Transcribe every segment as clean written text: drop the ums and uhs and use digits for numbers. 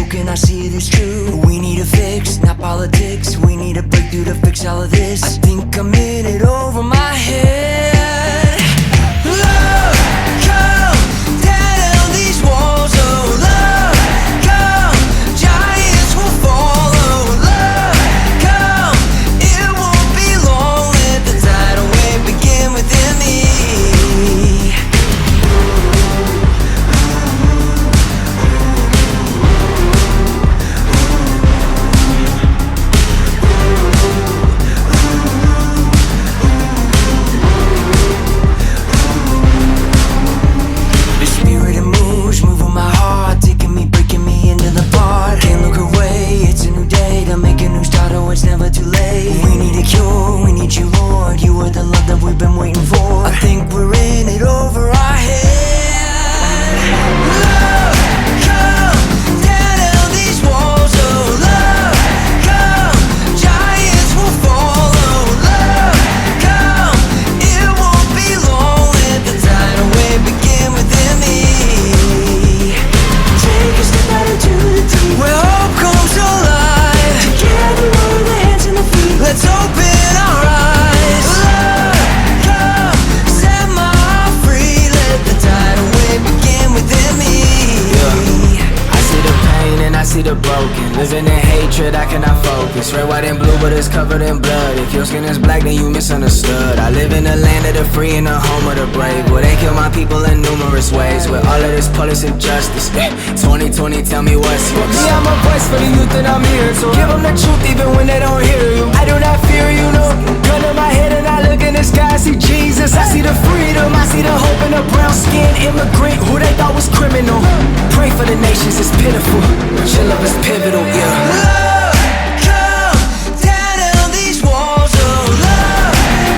broken, I see it as true. We need a fix, not politics. We need a breakthrough to fix all of this. I think I'm in it over my head. Love, come down these walls. Oh, love, come, giants will fall. Oh, love, come, it won't be long. Let the tidal wave begin within me. It's never too late. We need a cure, we need you, Lord. You are the love that we've been waiting for. I think we're in it over our head. Love, come down these walls. Oh, love, come, giants will fall. Oh, love, come, it won't be long. Let the tidal wave begin within me. Take a step out into the deep, where hope comes alive. Together let's open our eyes. Love, come, set my heart free. Let the tidal wave begin within me. Yeah. I see the pain and I see the broken. Living in hatred, I cannot focus. Red, white, and blue, but it's covered in blood. If your skin is black, then you misunderstood. I live in the land of the free and the home of the brave, where they kill my people in numerous ways, where all of this police injustice. 2020, tell me what's yours. Me, I'm a voice for the youth and I'm here to give them the truth even when they don't hear you. I do not fear you, no. Gun in my head and I look in the sky, I see Jesus. I see the freedom, I see the hope in a brown skin immigrant who they thought was criminal. Pray for the nations, it's pitiful. Your love is pivotal, yeah. Love, come down these walls. Oh, love,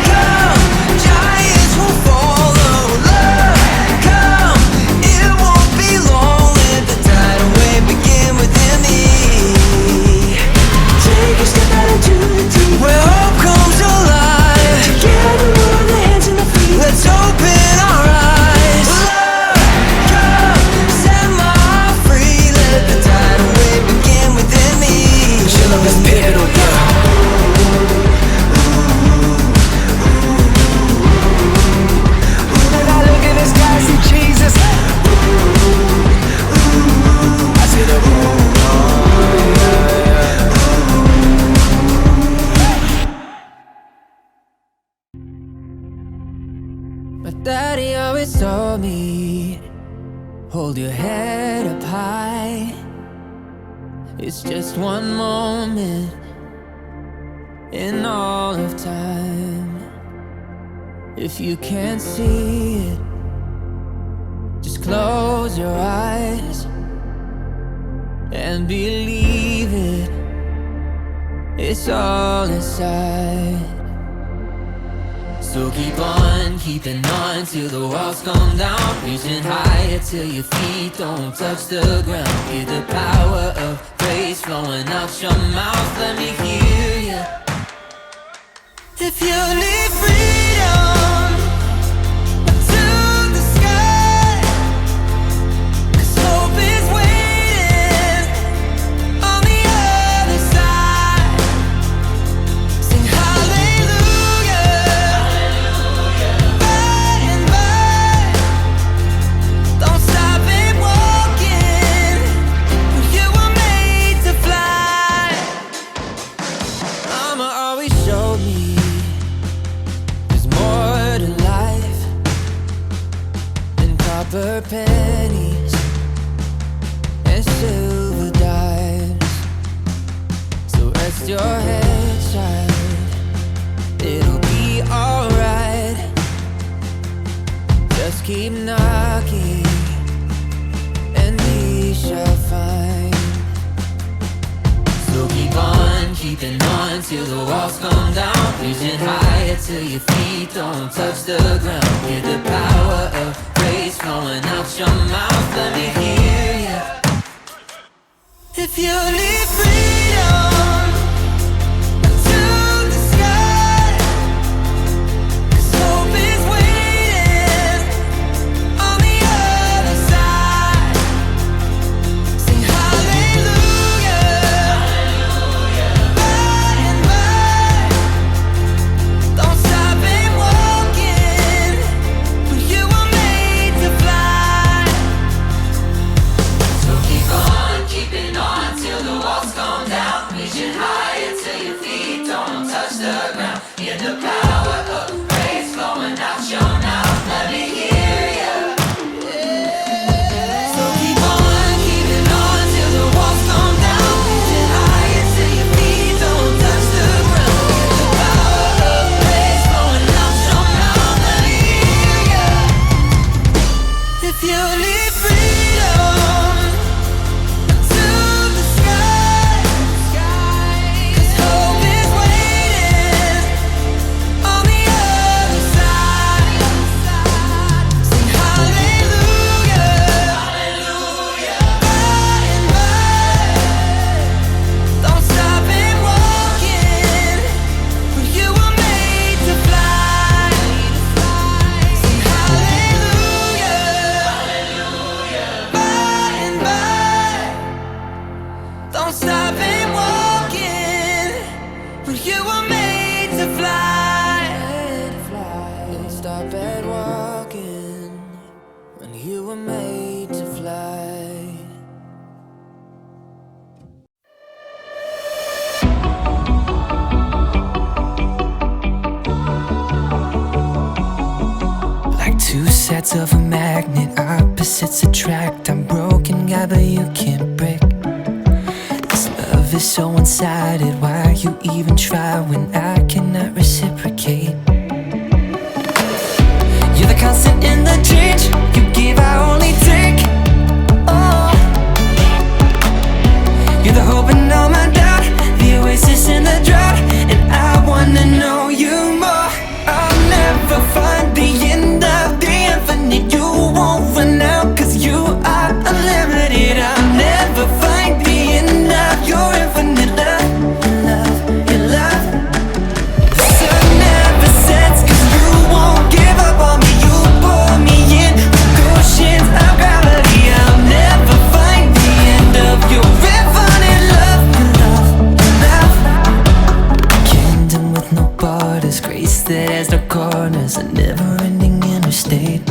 come, giants will fall. Oh, love, come, it won't be long. Let the tidal wave begin within me. Take a step out into the deep, where hope comes alive. Together we're the hands and the feet. Let's open our eyes. Love, come, set my heart free. Let the tidal wave begin within me. Your love is pivotal, yeah. And I look in the sky, I see Jesus. I see the My daddy always told me, hold your head up high. It's just one moment in all of time. If you can't see it, just close your eyes and believe it. It's all inside. So keep on keeping on till the walls come down, reaching higher till your feet don't touch the ground. Hear the power of praise flowing out your mouth. Let me hear you. If you need freedom, to the sky, 'cause hope is waiting on the other side. Sing hallelujah. Don't stop it walking. You were made to fly. Mama always showed me there's more to life than copper pennies and silver dimes. So rest your head, child. It'll be alright. Just keep knocking and we shall find. So keep on keeping on till the walls come down, reaching higher till your feet don't touch the ground. Hear the power of praise flowing out your mouth. Let me hear you. If you need freedom, to the sky, 'cause hope is waiting on the other side. Sing hallelujah. Don't stop and walking when you were made to fly. Don't stop and walking when you were made to fly. Like two sides of a magnet, opposites attract. I'm broken guy, but you can't break. This love is so one-sided. Why you even try when I cannot reciprocate? You're the constant in the change. You give, I only take. Oh, you're the hope in all my doubt, the oasis in the drought, and I wanna know you more. I'll never find the end of the infinite. You won't run out, cause you are unlimited. I'll never find the end of your infinite love, your love. The sun never sets, cause you won't give up on me. You pull me in with oceans of gravity. I'll never find the end of your infinite love, your love. Kingdom with no borders, grace that has no corners, a never-ending interstate.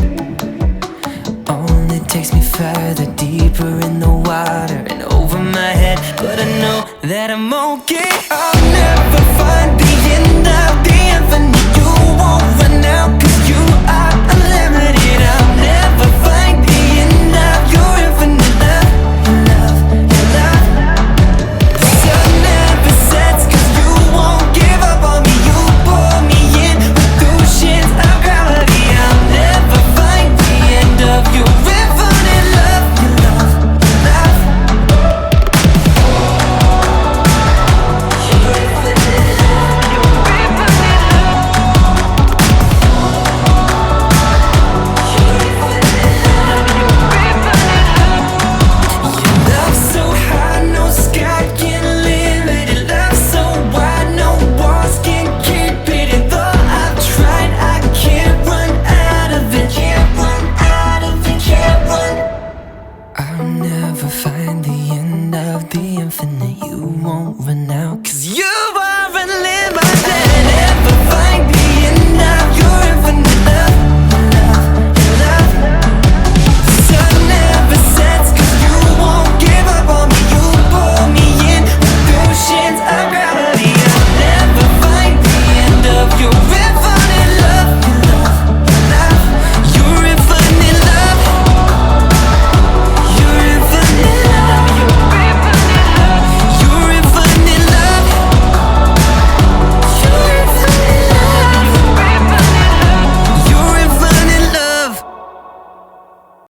Only takes me further, deeper in the water and over my head, but I know that I'm okay. I'll never find the end of the infinite. You won't run out, cause you are unlimited. I'll never find the end of your infinite love, your love. The sun never sets, cause you won't give up on me. You pull me in with oceans of gravity. I'll never find the end of your infinite love, your love, your love. Your infinite love, your infinite love. Your infinite love, your infinite love. Your love so high, no sky can limit it. Love so wide, no walls can keep it. And though I've tried, I can't run out of it. Can't run out of it, can't run. I'll never find the end of the infinite. You won't run out, cause you are unlimited.